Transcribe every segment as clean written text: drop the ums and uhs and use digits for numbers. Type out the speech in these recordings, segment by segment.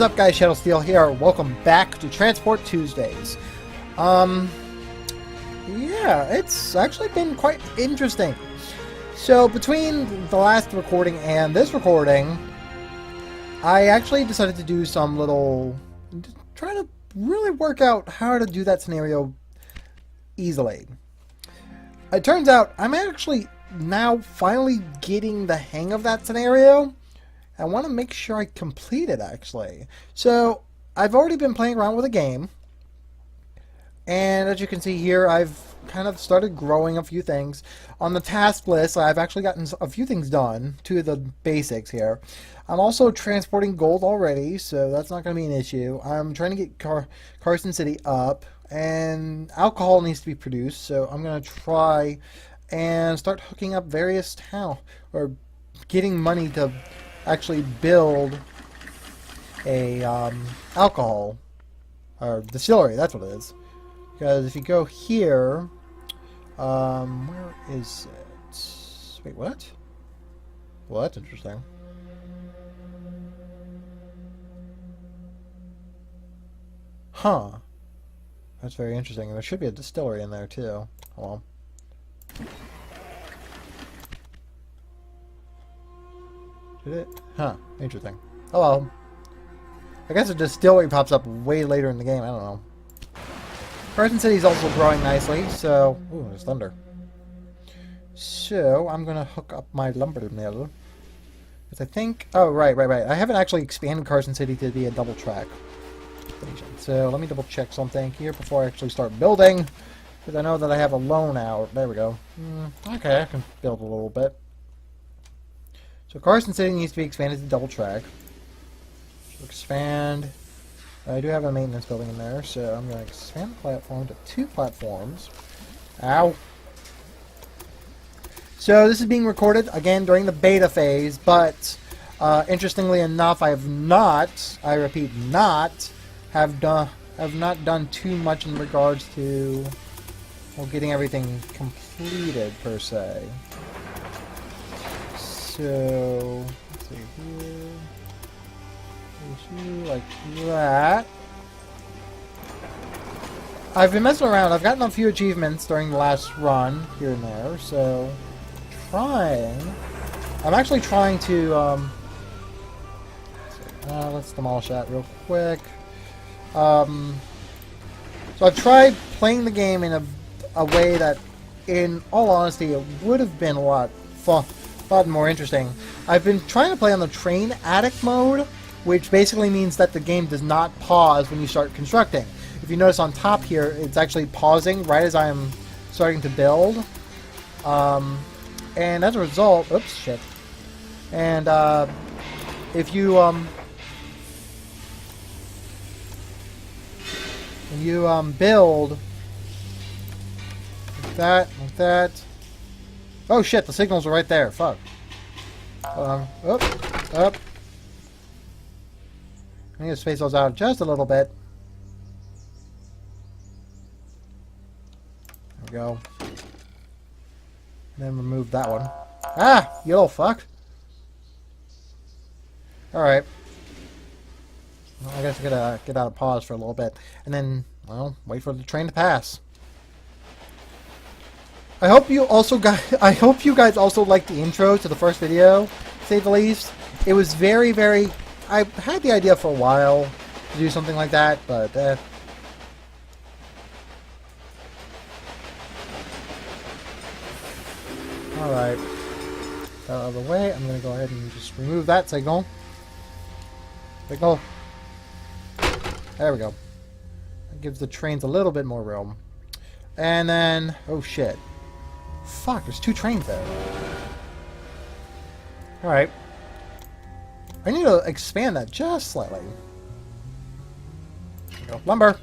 up, guys? Shadow Steel here. Welcome back to Transport Tuesdays. Yeah, it's actually been quite interesting. So, between the last recording and this recording, I actually decided to do some little... try to really work out how to do that scenario easily. It turns out I'm actually now finally getting the hang of that scenario. I want to make sure I complete it, actually. So, I've already been playing around with the game. And as you can see here, I've kind of started growing a few things. On the task list, I've actually gotten a few things done. Two of the basics here. I'm also transporting gold already, so that's not going to be an issue. I'm trying to get Carson City up. And alcohol needs to be produced, so I'm going to try and start hooking up various or getting money to actually build a alcohol or distillery. That's what it is. Because if you go here, where is it? Wait, what? Well, that's interesting. Huh. That's very interesting. There should be a distillery in there too. Hold on. Did it? Huh. Interesting. Oh well. I guess a distillery pops up way later in the game. I don't know. Carson City is also growing nicely, so... Ooh, there's thunder. So, I'm going to hook up my lumber mill. Because I think... Oh, right. I haven't actually expanded Carson City to be a double track station. So, let me double check something here before I actually start building. Because I know that I have a loan out. There we go. Okay, I can build a little bit. So Carson City needs to be expanded to double track. So expand. I do have a maintenance building in there, so I'm going to expand the platform to 2 platforms. Ow. So this is being recorded again during the beta phase, but interestingly enough, I have not, I repeat, have not done too much in regards to getting everything completed per se. So, let's see here, like that. I've been messing around. I've gotten a few achievements during the last run, here and there, so I'm actually trying to, let's demolish that real quick. So I've tried playing the game in a way that, in all honesty, it would have been a lot more interesting. I've been trying to play on the train addict mode, which basically means that the game does not pause when you start constructing. If you notice on top here, it's actually pausing right as I am starting to build. And as a result, oops, shit. And if you build like that. Oh shit, the signals are right there. Fuck. Up. I need to space those out just a little bit. There we go. And then remove that one. Ah! You little fuck. Alright. Well, I guess I gotta get out of pause for a little bit. And then, well, wait for the train to pass. I hope you guys also liked the intro to the first video, to say the least. It was very, very... I had the idea for a while to do something like that, but Alright. Out of the way, I'm going to go ahead and just remove that signal. There we go. That gives the trains a little bit more room. And then... Oh shit. Fuck, there's 2 trains there. Alright. I need to expand that just slightly. There we go. Lumber.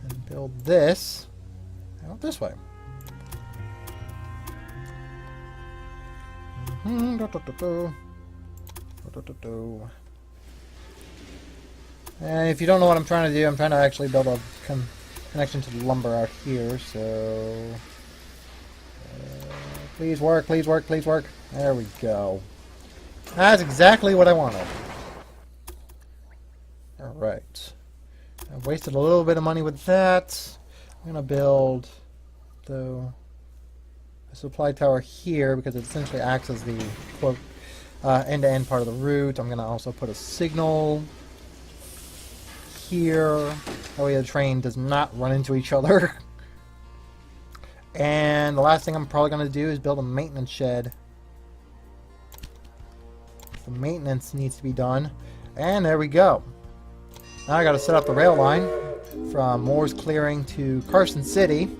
And build this out this way. And if you don't know what I'm trying to do, I'm trying to actually build a connection to the lumber out here, so... please work, please work, please work. There we go. That's exactly what I wanted. Alright. I wasted a little bit of money with that. I'm going to build, though, a supply tower here because it essentially acts as the quote end-to-end part of the route. I'm going to also put a signal here. That way the train does not run into each other. And the last thing I'm probably going to do is build a maintenance shed. The maintenance needs to be done. And there we go. Now I got to set up the rail line from Moore's Clearing to Carson City.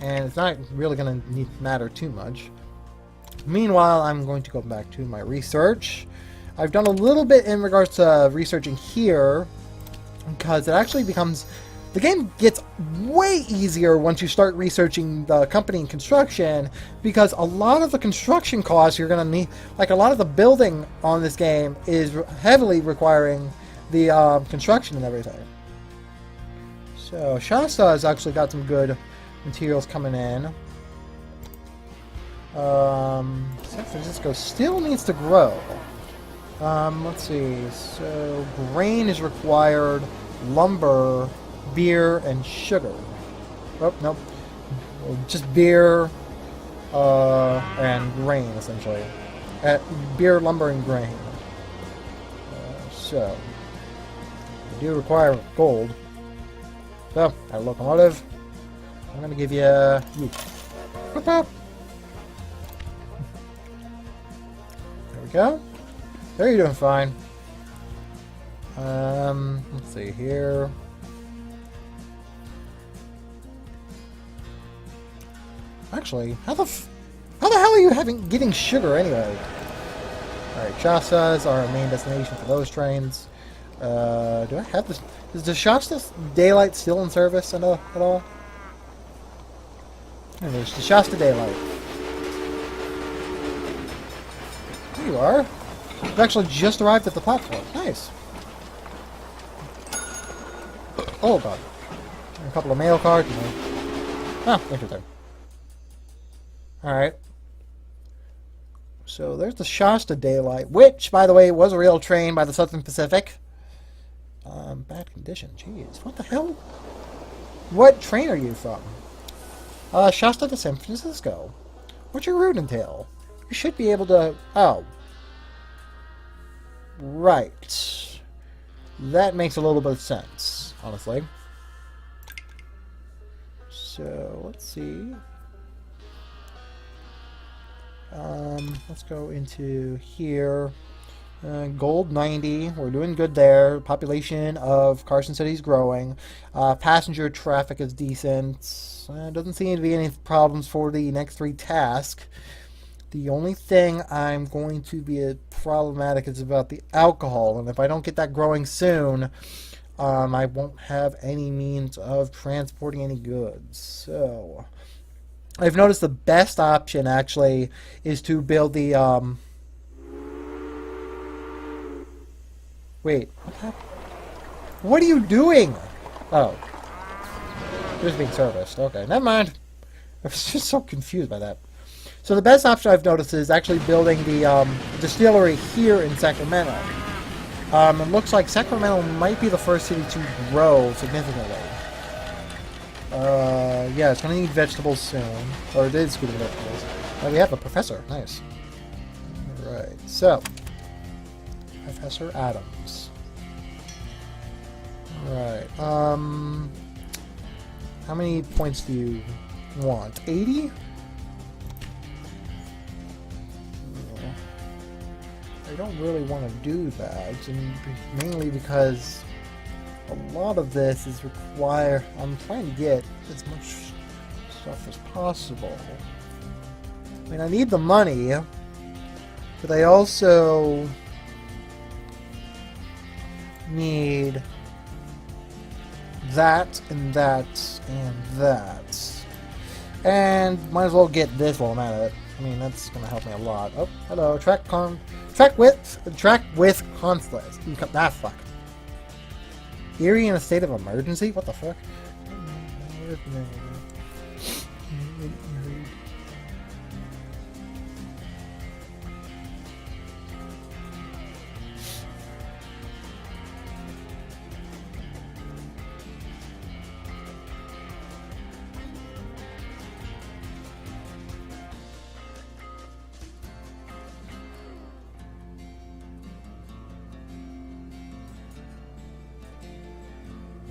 And it's not really going to matter too much. Meanwhile, I'm going to go back to my research. I've done a little bit in regards to researching here, because it actually becomes... The game gets way easier once you start researching the company and construction, because a lot of the construction costs you're going to need, like a lot of the building on this game is heavily requiring the construction and everything. So Shasta has actually got some good materials coming in. San Francisco still needs to grow. Let's see. So grain is required, lumber, beer, and sugar. Oh, nope. Just beer and grain, essentially. Beer, lumber, and grain. So, we do require gold. So, got a locomotive. I'm going to give you... Whoop, whoop. There we go. There, you're doing fine. Let's see here. Actually, how the hell are you getting sugar anyway? Alright, Shasta is our main destination for those trains. Do I have this? Is the Shasta Daylight still in service at all? And there's the Shasta Daylight. There you are. You've actually just arrived at the platform. Nice. Oh god. A couple of mail cards. Ah, interesting. Alright. So there's the Shasta Daylight, which, by the way, was a real train by the Southern Pacific. Bad condition. Jeez. What the hell? What train are you from? Shasta to San Francisco. What's your route entail? You should be able to... Oh. Right. That makes a little bit of sense, honestly. So, let's see. Let's go into here. Gold 90. We're doing good there. Population of Carson City is growing. Passenger traffic is decent. Doesn't seem to be any problems for the next 3 tasks. The only thing I'm going to be problematic is about the alcohol, and if I don't get that growing soon, I won't have any means of transporting any goods. So, I've noticed the best option actually is to build the Wait, what happened? What are you doing? Oh, just being serviced. Okay, never mind. I was just so confused by that. So the best option I've noticed is actually building the distillery here in Sacramento. It looks like Sacramento might be the first city to grow significantly. Yeah, it's going to need vegetables soon. Or it is getting vegetables. We have a professor. Nice. Alright, so. Professor Adams. Alright, how many points do you want? 80? I don't really want to do that, and mainly because a lot of this is I'm trying to get as much stuff as possible. I mean, I need the money, but I also need that and that and that. And might as well get this while I'm at it. I mean, that's going to help me a lot. Oh, hello. Track with conflict. Ah, fuck. Erie in a state of emergency? What the fuck?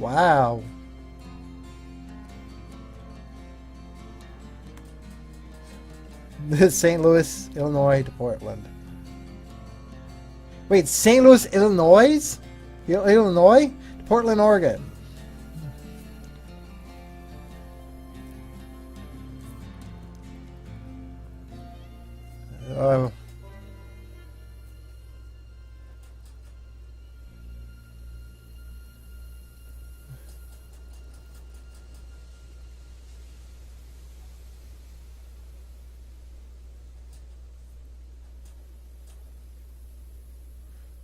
Wow. St. Louis, Illinois to Portland. Wait, St. Louis, Illinois? Illinois? To Portland, Oregon.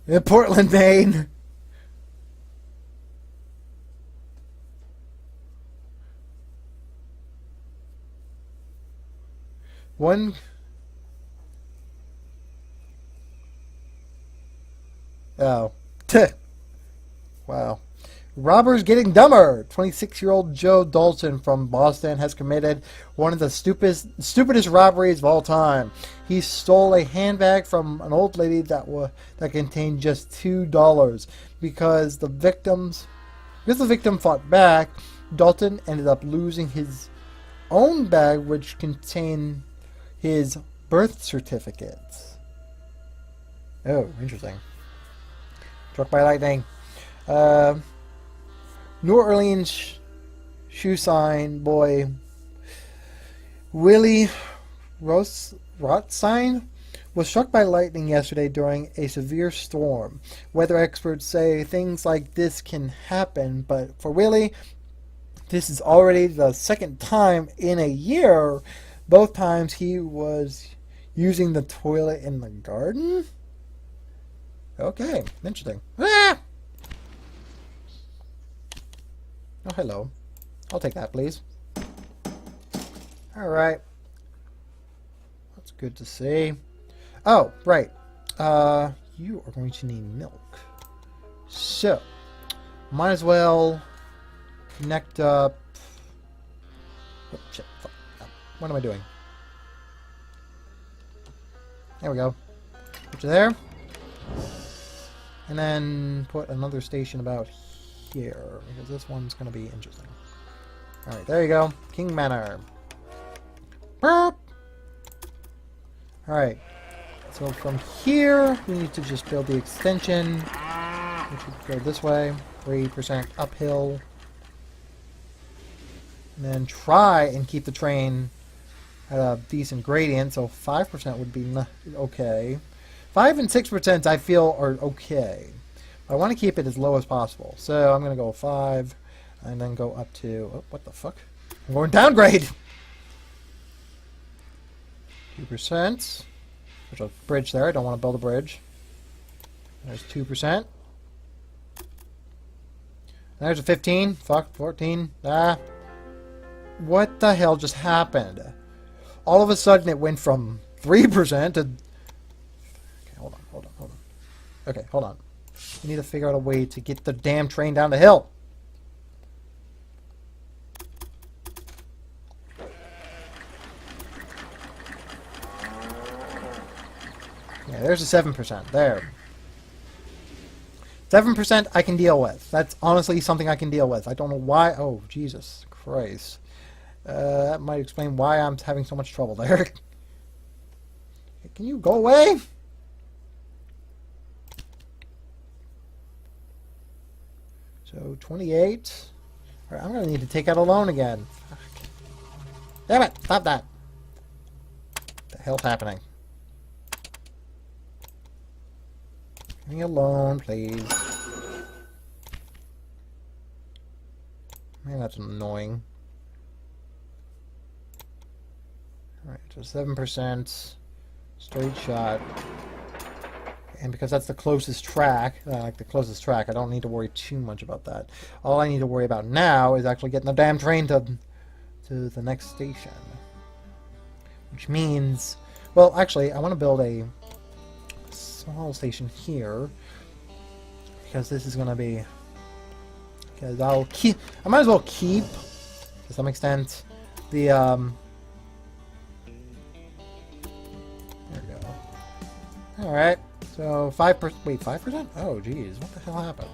In Portland, Maine. One. Oh. Wow. Robbers getting dumber. 26-year-old Joe Dalton from Boston has committed one of the stupidest robberies of all time. He stole a handbag from an old lady that contained just $2. Because the victim fought back, Dalton ended up losing his own bag, which contained his birth certificate. Oh, interesting. Struck by lightning. New Orleans shoe sign boy Willie Rothstein was struck by lightning yesterday during a severe storm. Weather experts say things like this can happen, but for Willie, this is already the second time in a year. Both times he was using the toilet in the garden? Okay, interesting. Ah! Oh, hello. I'll take that, please. Alright. That's good to see. Oh, right. You are going to need milk. So, might as well connect up. Oh, shit. Fuck. What am I doing? There we go. Put you there. And then put another station about here, because this one's going to be interesting. Alright, there you go. King Manor. Burp! Alright. So from here, we need to just build the extension, which would go this way. 3% uphill. And then try and keep the train at a decent gradient, so 5% would be okay. 5 and 6% I feel are okay. I want to keep it as low as possible. So I'm going to go 5 and then go up to... Oh, what the fuck? I'm going downgrade! 2%. There's a bridge there. I don't want to build a bridge. There's 2%. There's a 15. Fuck, 14. Ah. What the hell just happened? All of a sudden it went from 3% to... Okay, hold on. Okay, hold on. We need to figure out a way to get the damn train down the hill. Yeah, there's a 7%. There. 7% I can deal with. That's honestly something I can deal with. I don't know why. Oh, Jesus Christ. That might explain why I'm having so much trouble there. Can you go away? So, 28. Alright, I'm going to need to take out a loan again. Fuck. Damn it! Stop that! What the hell's happening? Leave me alone, please. Man, that's annoying. Alright, so 7%. Straight shot. And because that's the closest track, I don't need to worry too much about that. All I need to worry about now is actually getting the damn train to the next station. Which means... Well, actually, I want to build a small station here. Because this is going to be... Because I might as well keep, to some extent, the... There we go. Alright. So 5%. Wait, 5%? Oh, geez. What the hell happened?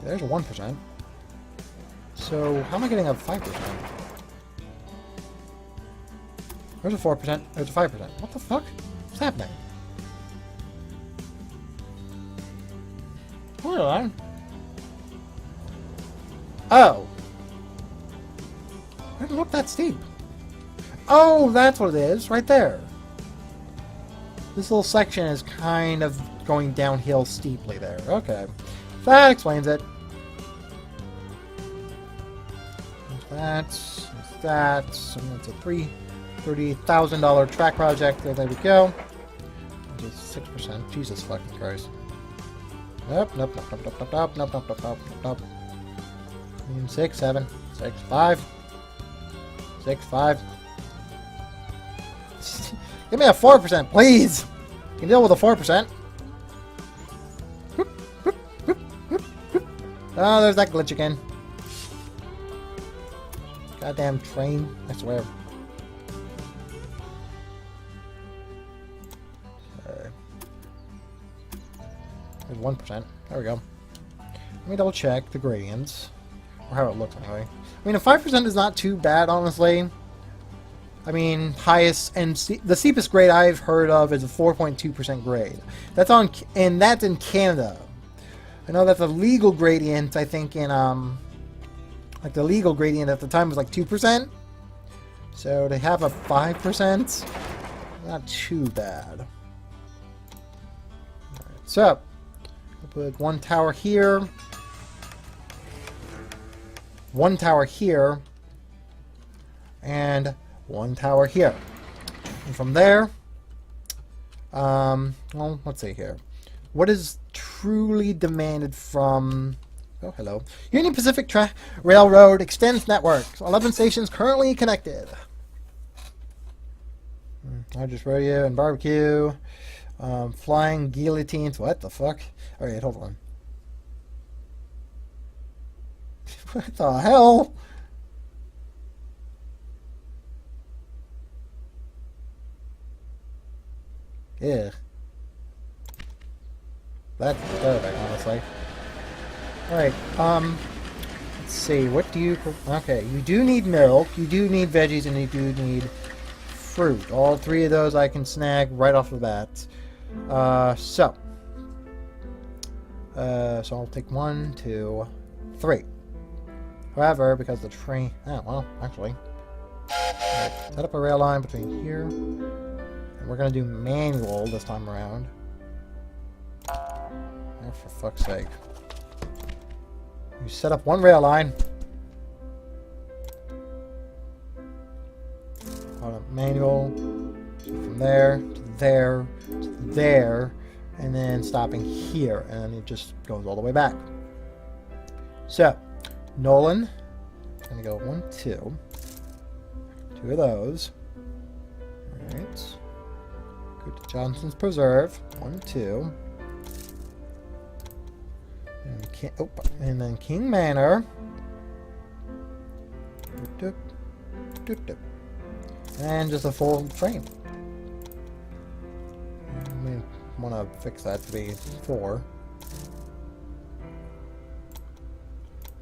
There's a 1%. So, how am I getting a 5%? There's a 4%. There's a 5%. What the fuck? What's happening? Hold on. Oh. Why did it look that steep? Oh, that's what it is. Right there. This little section is kind of going downhill steeply there. Okay. That explains it. That's that. So that's a $30,000 track project. There we go. Just 6%. Jesus fucking Christ. Nope, nope, nope, nope, nope, nope, nope, nope, nope, nope, nope. 6, 7, 6, 5. 6, 5. Give me a 4%, please! You can deal with a 4%. Oh, there's that glitch again. Goddamn train, I swear. There's 1%. There we go. Let me double check the gradients. Or how it looks anyway. I mean, a 5% is not too bad, honestly. I mean, highest and the steepest grade I've heard of is a 4.2% grade. That's on, and that's in Canada. I know that's a legal gradient. I think in like the legal gradient at the time was like 2%. So to have a 5%, not too bad. Alright, so we'll put one tower here, one tower here, and one tower here. And from there, well, let's see here. What is truly demanded from... Oh, hello. Union Pacific Railroad extends network. 11 stations currently connected. I just rodeo and barbecue. Flying guillotines. What the fuck? Alright, hold on. What the hell? Yeah. That's disturbing, honestly. Alright, let's see, what do you... Okay, you do need milk, you do need veggies, and you do need fruit. All three of those I can snag right off the bat. So I'll take 1, 2, 3. However, because the train... Oh, well, actually. Right, set up a rail line between here. And we're going to do manual this time around. Oh, for fuck's sake. You set up one rail line. Hold up, manual. From there to there to there. And then stopping here. And it just goes all the way back. So, Nolan. I'm going to go 1, 2. 2 of those. Alright. Go to Johnson's Preserve. 1, 2. And then King Manor. And just a full train. I want to fix that to be 4.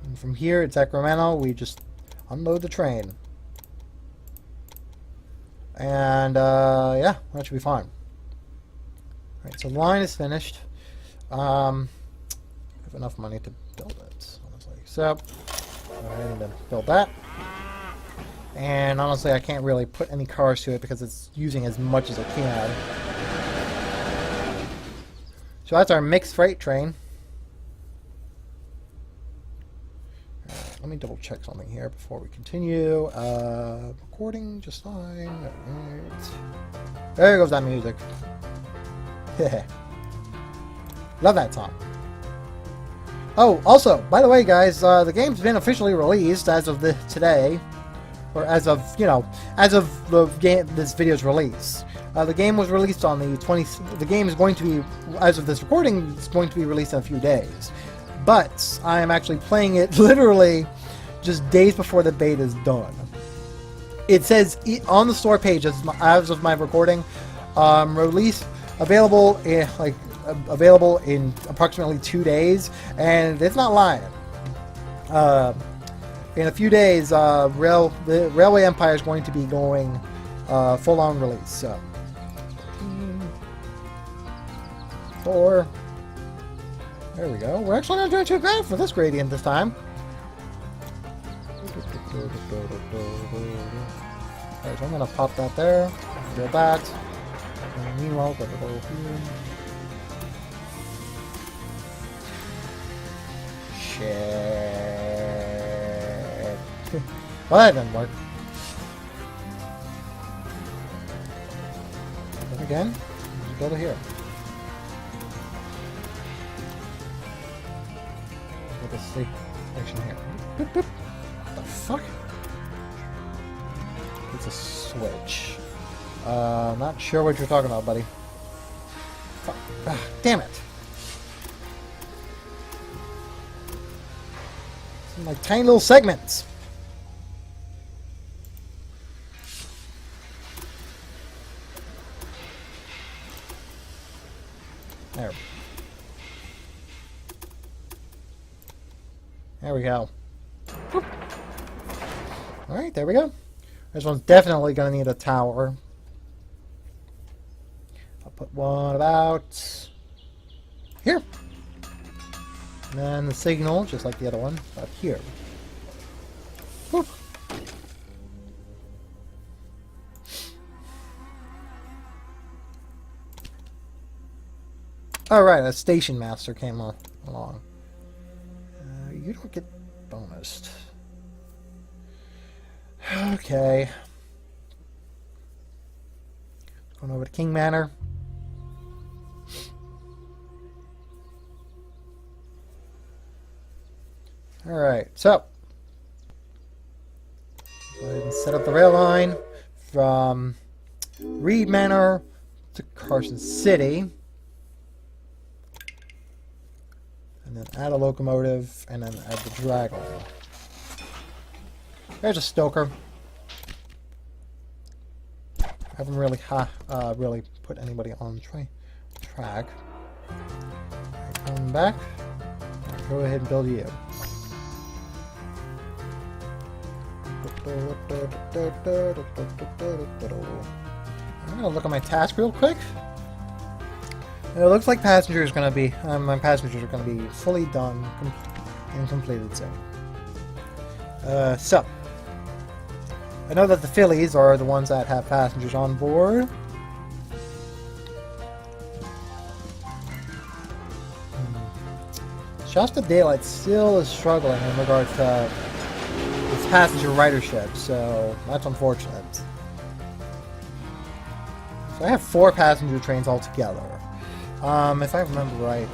And from here at Sacramento, we just unload the train. And, yeah, that should be fine. Alright, so the line is finished. I have enough money to build it, honestly. So, I need to build that. And honestly, I can't really put any cars to it because it's using as much as it can. So that's our mixed freight train. Let me double check something here before we continue. Recording just fine. Right. There goes that music. Love that song. Oh, also, by the way, guys, the game's been officially released as of today, or as of, you know, as of the game, this video's release. The game was released on the 20th. The game is going to be, as of this recording, it's going to be released in a few days. But I am actually playing it literally just days before the beta is done. It says on the store page as of my recording, release available like available in approximately 2 days, and it's not lying. In a few days, the Railway Empire is going to be going full-on release. So, 4. There we go. We're actually not doing too bad for this gradient this time. Alright, so I'm gonna pop that there. Do that. And meanwhile, go here. Shit. Well, that didn't work. Then again, just go to here. With the sleep action here. Boop, boop. What the fuck? It's a switch. Not sure what you're talking about, buddy. Fuck. Ah, damn it. It's in like tiny little segments. There. There we go. Alright, there we go. This one's definitely going to need a tower. I'll put one about here. And then the signal, just like the other one, about here. Whew. Alright, a station master came along. You don't get bonused. Okay. Going over to King Manor. Alright, so go ahead and set up the rail line from Reed Manor to Carson City. And then add a locomotive, and then add the dragon. There's a stoker. I haven't really really put anybody on the track. Come back. Go ahead and build you. I'm gonna look at my task real quick. It looks like passengers going to be my passengers are going to be fully done and completed soon. So I know that the Phillies are the ones that have passengers on board. Shasta Daylight still is struggling in regards to its passenger ridership, so that's unfortunate. So I have 4 passenger trains altogether. If I remember right.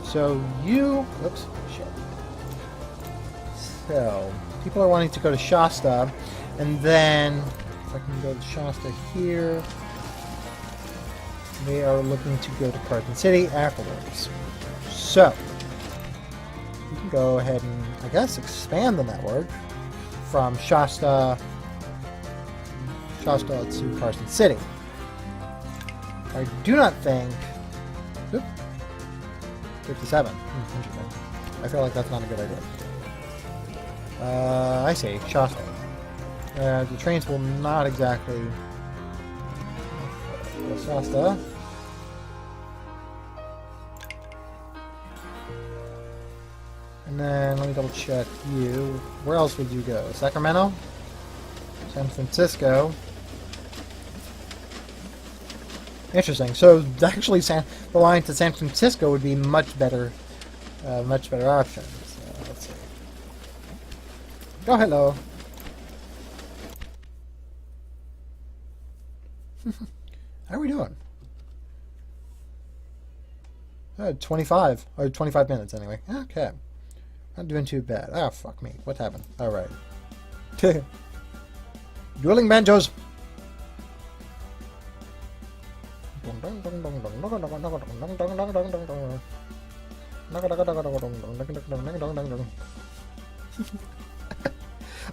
So you... Oops. Shit. So, people are wanting to go to Shasta, and then, if I can go to Shasta here, they are looking to go to Carson City afterwards. So, you can go ahead and, I guess, expand the network from Shasta to Carson City. I do not think... Oop, 57. Interesting. I feel like that's not a good idea. I see. Shasta. The trains will not exactly... Shasta. And then, let me double check you. Where else would you go? Sacramento? San Francisco? Interesting. So actually, the line to San Francisco would be much better option. So let's see. Go hello. How are we doing? 25 or 25 minutes anyway. Okay, not doing too bad. Ah, fuck me. What happened? All right. Dueling banjos.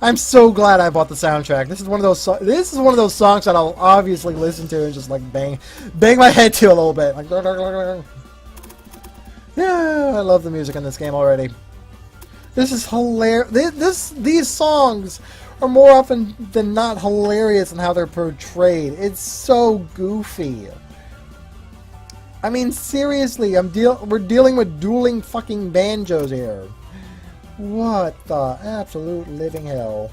I'm so glad I bought the soundtrack. This is one of those. This is one of those songs that I'll obviously listen to and just like bang my head to a little bit. Like, yeah, I love the music in this game already. This is hilarious. These songs are more often than not hilarious in how they're portrayed. It's so goofy. I mean, seriously, we're dealing with dueling fucking banjos here. What the absolute living hell?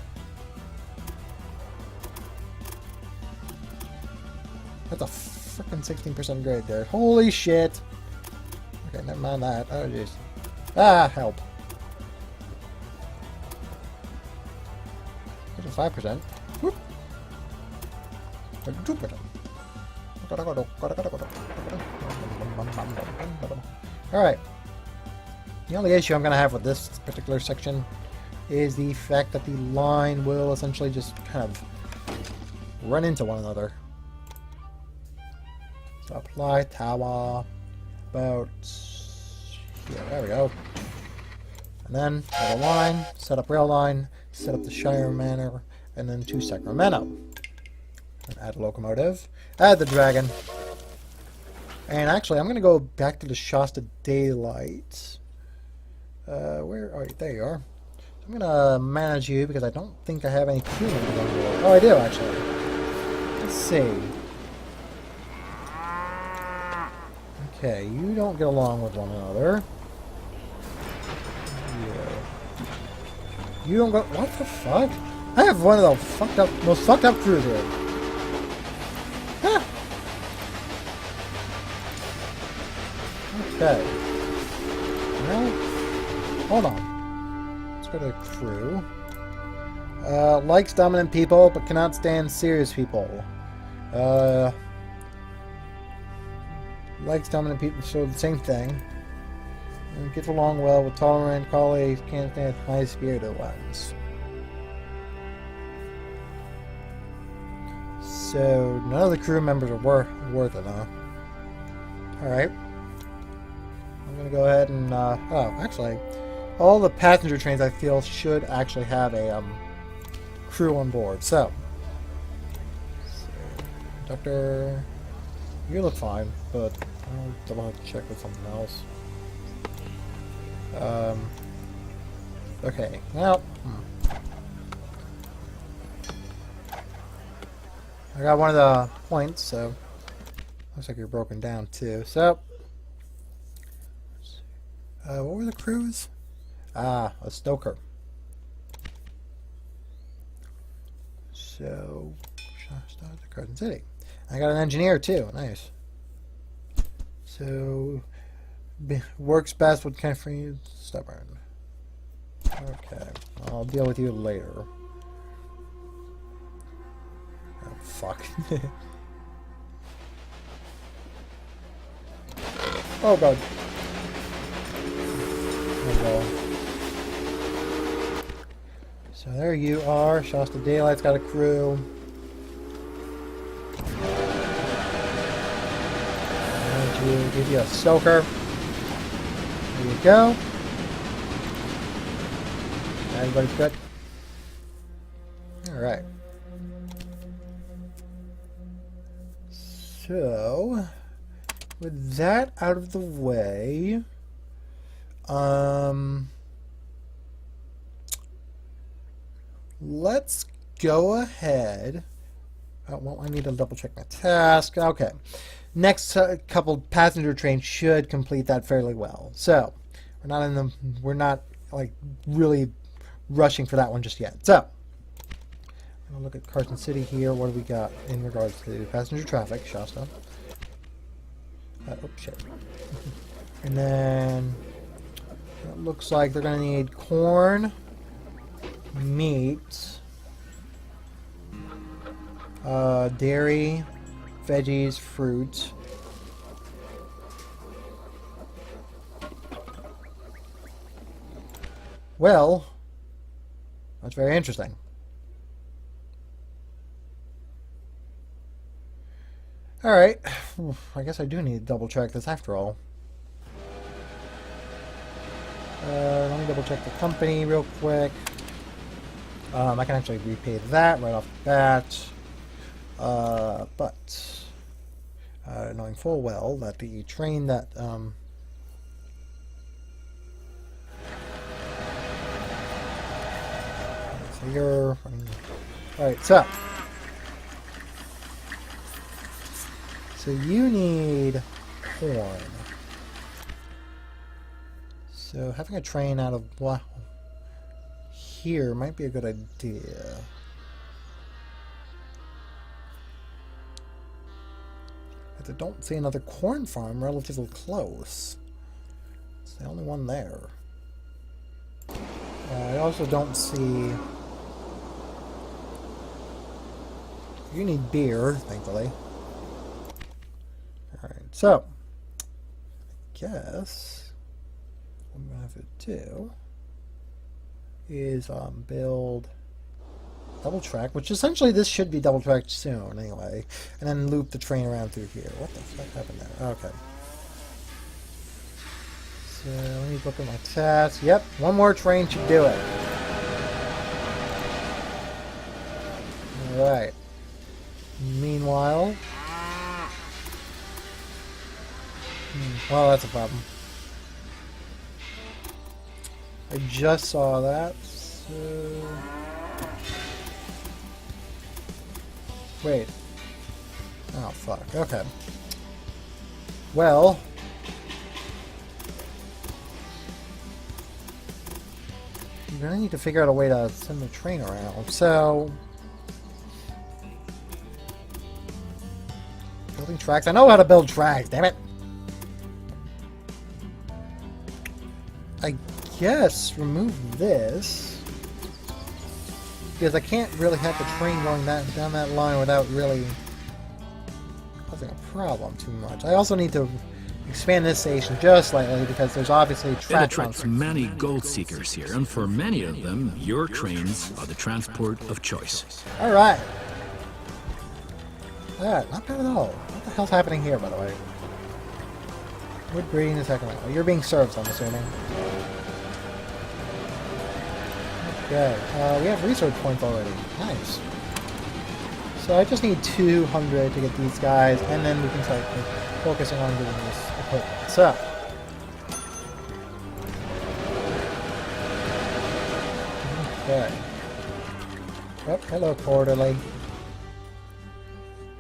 That's a freaking 16% grade there. Holy shit. Okay, never mind that. Oh, jeez. Ah, help. 5%. Whoop. 2%. Alright. The only issue I'm going to have with this particular section is the fact that the line will essentially just kind of run into one another. So apply tower about here. There we go. And then add a line, set up rail line, set up the Shire Manor, and then to Sacramento. And add a locomotive, add the dragon. And actually, I'm going to go back to the Shasta Daylight. Where are you? There you are. So I'm going to manage you because I don't think I have any crew members on board. Oh, I do, actually. Let's see. Okay, you don't get along with one another. You don't go. What the fuck? I have one of the most fucked up crews here. Huh. Okay. Well, hold on. Let's go to the crew. Likes dominant people, but cannot stand serious people. Likes dominant people, so the same thing. Gets along well with tolerant colleagues, can't stand high-spirited ones. So, none of the crew members are worth it, huh? Alright. I'm gonna go ahead and, oh, actually, all the passenger trains I feel should actually have a, crew on board. So Doctor, you look fine, but I'll double check with something else. Okay, well, I got one of the points, so looks like you're broken down too. So, what were the crews? Ah, a stoker. So, Shasta to Carson City. I got an engineer too. Nice. So, works best with kind of stubborn. Okay, I'll deal with you later. Oh, fuck. Oh god. Oh god. So there you are. Shasta Daylight's got a crew. I'm going to give you a stoker. There you go. Everybody's good? Alright. So, with that out of the way, let's go ahead. Oh, well, I need to double check my task. Okay. Next couple passenger trains should complete that fairly well. So, we're not like really rushing for that one just yet. So, I'm gonna look at Carson City here. What do we got in regards to passenger traffic? Shasta. Oh shit. And then it looks like they're gonna need corn, meat, dairy, veggies, fruit. Well, that's very interesting. Alright, I guess I do need to double check this after all. Let me double check the company real quick. I can actually repay that right off the bat. But knowing full well that the train that so you're alright, so you need corn. So having a train out of here might be a good idea. But I don't see another corn farm relatively close. It's the only one there. I also don't see... You need beer, thankfully. Alright, so... I guess... what I'm going to have to do... is build... double track, which essentially this should be double tracked soon anyway, and then loop the train around through here. What the fuck happened there? Okay. So let me look at my tasks. Yep, one more train should do it. Alright. Meanwhile... well, that's a problem. I just saw that, so... wait. Oh, fuck. Okay. Well... I'm gonna need to figure out a way to send the train around, so... building tracks? I know how to build tracks, damn it! I guess remove this... because I can't really have the train going down that line without really causing a problem too much. I also need to expand this station just slightly because there's obviously track. It attracts many gold seekers here, and for many of them, your trains are the transport of choice. All right. That not bad at all. What the hell's happening here, by the way? Wood breeding the second one. Oh, you're being served, I'm assuming. Okay, we have research points already. Nice. So I just need 200 to get these guys, and then we can start focusing on getting this equipment. So. Okay. Oh, hello, Quarterly.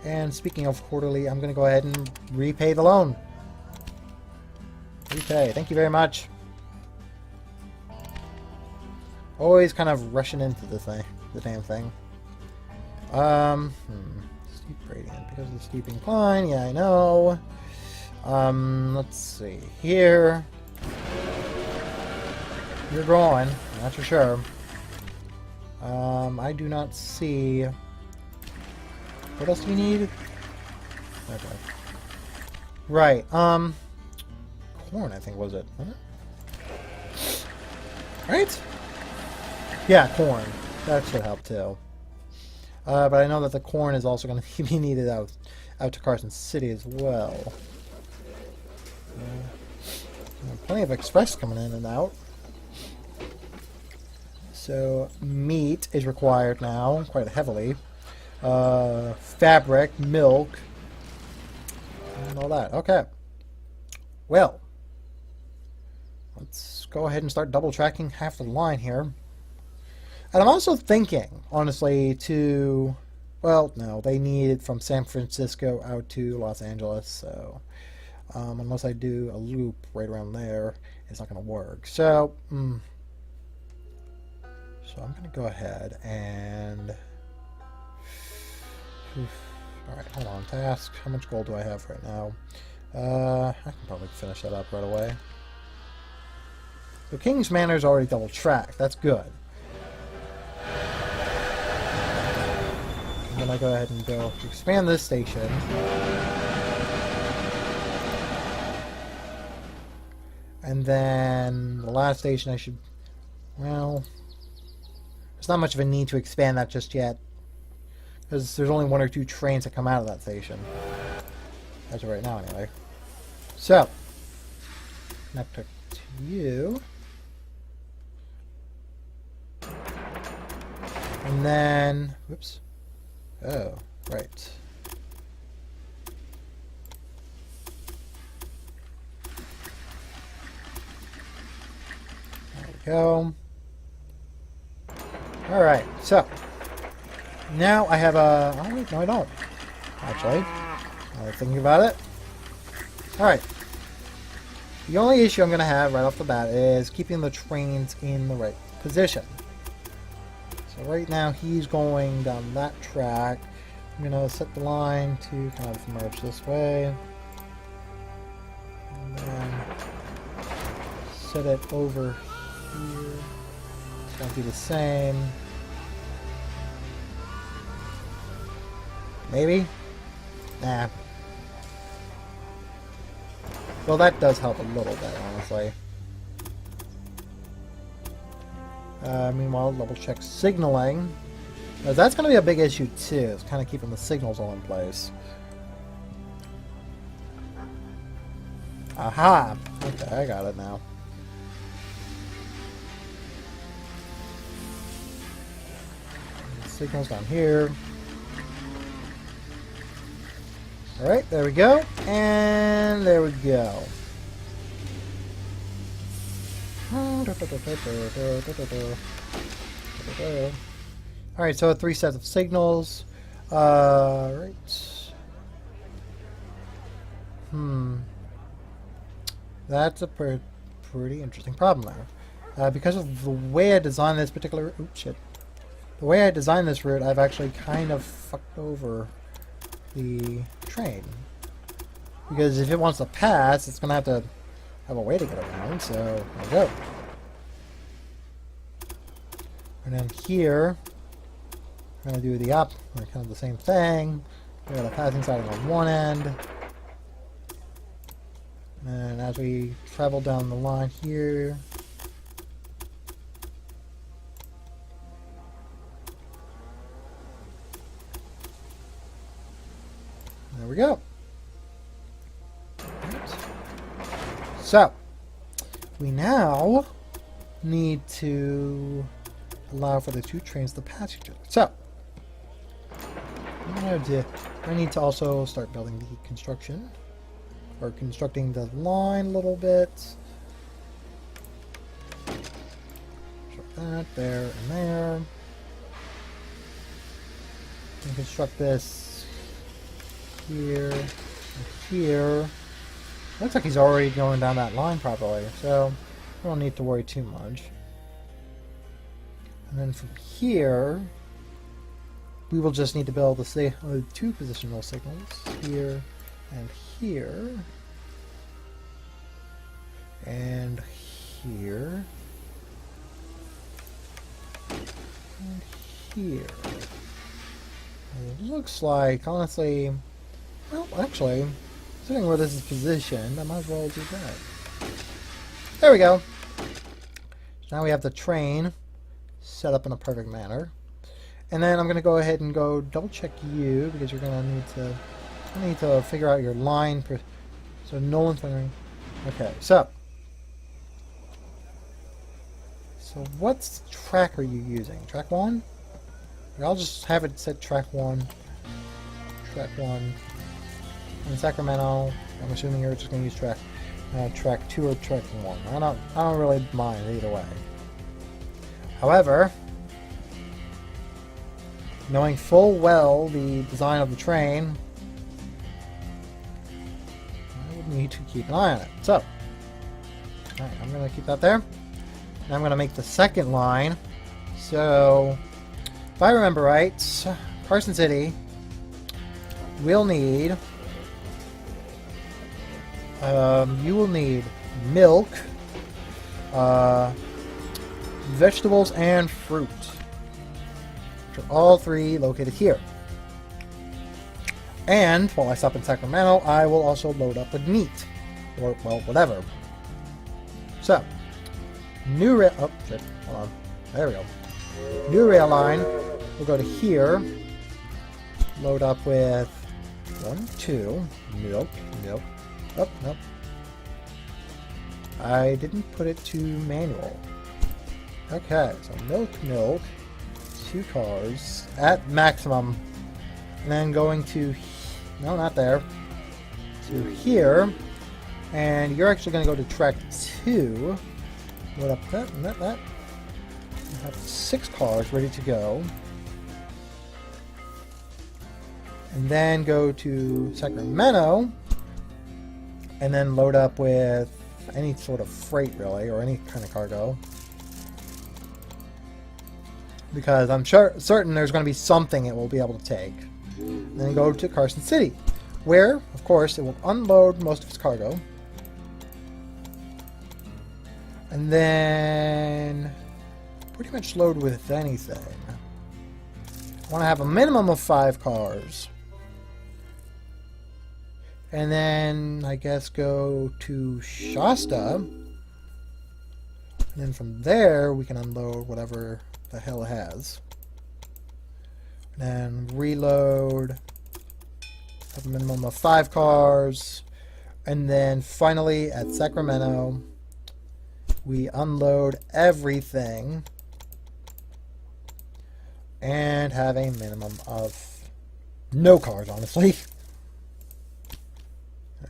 And speaking of Quarterly, I'm going to go ahead and repay the loan. Repay. Thank you very much. Always kind of rushing into the damn thing. Steep gradient because of the steep incline. Yeah, I know. Let's see here. You're growing. Not for sure. I do not see. What else do you need? Okay. Right. Corn, I think was it? Right? Yeah, corn. That should help too. But I know that the corn is also going to be needed out to Carson City as well. Plenty of express coming in and out. So meat is required now, quite heavily. Fabric, milk, and all that. Okay. Well, let's go ahead and start double tracking half the line here. And I'm also thinking, honestly, to... well, no, they need it from San Francisco out to Los Angeles, so... unless I do a loop right around there, it's not going to work. So, so I'm going to go ahead and... alright, hold on. Task. How much gold do I have right now? I can probably finish that up right away. So King's Manor is already double tracked. That's good. And then I go ahead and go expand this station. And then the last station I should... well... there's not much of a need to expand that just yet. Because there's only 1 or 2 trains that come out of that station. As of right now, anyway. So, next to you. And then, whoops. Oh, right. There we go. Alright, so. Now I have a... Oh, wait, no I don't. Actually. Now that I'm thinking about it. Alright. The only issue I'm going to have right off the bat is keeping the trains in the right position. So right now he's going down that track. I'm going to set the line to kind of merge this way. And then set it over here. It's going to be the same. Maybe? Nah. Well, that does help a little bit, honestly. Meanwhile, double check signaling. That's going to be a big issue, too. It's kind of keeping the signals all in place. Aha! Okay, I got it now. The signal's down here. Alright, there we go. And there we go. Alright, so 3 sets of signals. Right. That's a pretty interesting problem there. Because of the way I designed this particular... Oops, shit. The way I designed this route, I've actually kind of fucked over the train. Because if it wants to pass, it's going to have a way to get around, so there we go. And then here, I'm going to do the kind of the same thing. We got a passing siding on one end. And as we travel down the line here, there we go. Right. So, we now need to allow for the 2 trains to pass each other. So, I need to also start building the construction, or constructing the line a little bit. Construct that there and there. And construct this here and here. Looks like he's already going down that line properly, so we don't need to worry too much. And then from here, we will just need to build the 2 positional signals here and here and here and here. And it looks like, honestly, well, actually, considering where this is positioned, I might as well do that. There we go. So now we have the train set up in a perfect manner. And then I'm going to go ahead and go double check you, because you're going to need to figure out your line. So Nolan's wondering. Okay, so what track are you using? Track 1? I'll just have it set track 1. Track 1. In Sacramento, I'm assuming you're just going to use track 2 or track 1. I don't really mind either way. However, knowing full well the design of the train, I would need to keep an eye on it. So, alright, I'm going to keep that there. And I'm going to make the second line. So, if I remember right, Carson City will need, you will need milk, vegetables, and fruit. Which are all 3 located here. And while I stop in Sacramento, I will also load up with meat. Or, well, whatever. So, new rail... Oh, shit. Hold on. There we go. New rail line will go to here. Load up with 1, 2. Milk. Oh, nope. I didn't put it to manual. Okay, so milk. 2 cars at maximum. And then going to... No, not there. To here. And you're actually going to go to track 2. Load up that and that. You have 6 cars ready to go. And then go to Sacramento. And then load up with any sort of freight, really, or any kind of cargo. Because I'm certain there's going to be something it will be able to take. And then go to Carson City, where, of course, it will unload most of its cargo. And then pretty much load with anything. I want to have a minimum of 5 cars. And then, I guess, go to Shasta. And then from there, we can unload whatever the hell it has. And then reload. Have a minimum of 5 cars. And then finally, at Sacramento, we unload everything. And have a minimum of no cars, honestly.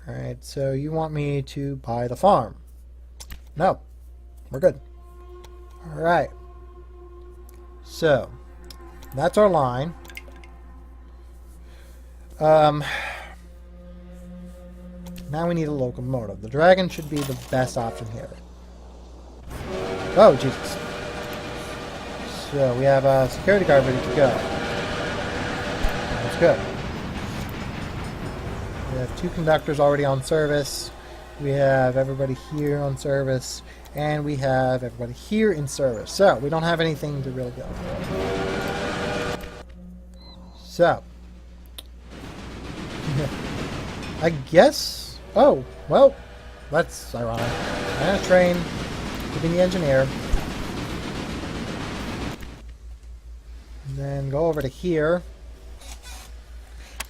Alright, so you want me to buy the farm? No. We're good. Alright. So, that's our line. Now we need a locomotive. The Dragon should be the best option here. Oh, Jesus. So, we have a security guard ready to go. That's good. We have 2 conductors already on service. We have everybody here on service. And we have everybody here in service. So, we don't have anything to really go. So. I guess... Oh, well, that's ironic. And a train. Keeping the engineer. And then go over to here.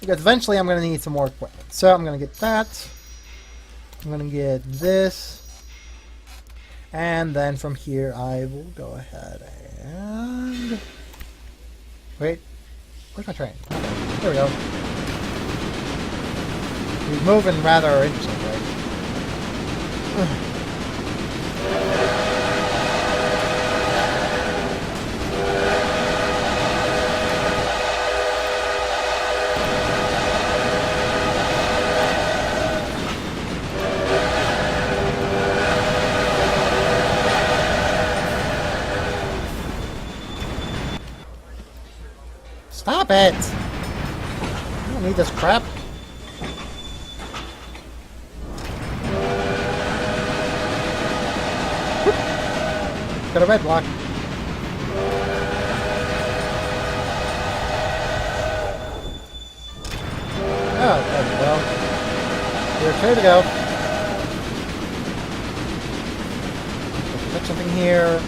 Because eventually I'm going to need some more equipment. So I'm going to get that. I'm going to get this. And then from here I will go ahead and... Wait. Where's my train? There we go. He's moving rather interestingly. Stop it! I don't need this crap. Whoop. Got a red block. Oh, there we go. We're clear to go. Put something here.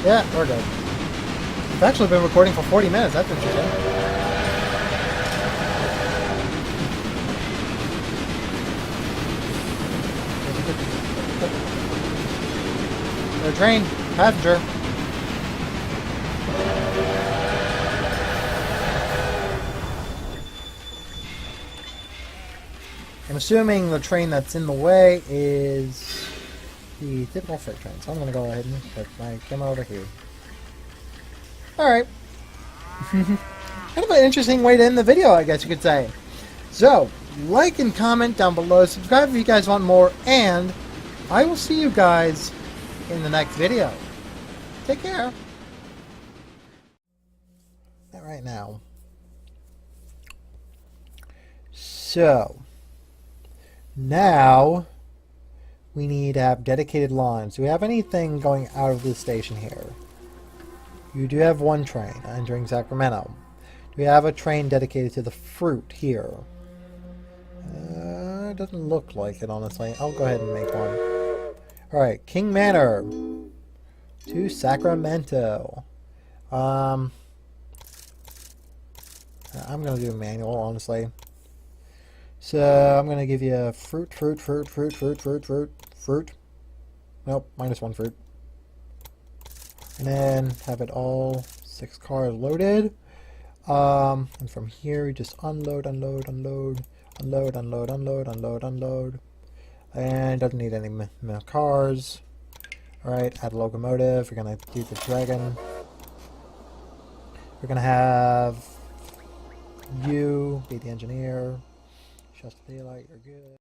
Yeah, we're good. I've actually been recording for 40 minutes. That's interesting. The train, passenger. I'm assuming the train that's in the way is the typical freight train. So I'm going to go ahead and put my camera over here. Alright. Kind of an interesting way to end the video, I guess you could say. So, like and comment down below. Subscribe if you guys want more. And I will see you guys in the next video. Take care. Not right now. So, now we need to have dedicated lines. Do we have anything going out of this station here? You do have one train entering Sacramento. Do we have a train dedicated to the fruit here? It doesn't look like it, honestly. I'll go ahead and make one. Alright, King Manor to Sacramento. I'm going to do manual, honestly. So, I'm going to give you fruit. Nope, -1 fruit. And then have it all 6 cars loaded. And from here, we just unload, unload, unload, unload, unload, unload, unload, unload. And doesn't need any more cars. Alright, add a locomotive. We're gonna do the dragon. We're gonna have you be the engineer. Just daylight, you're good.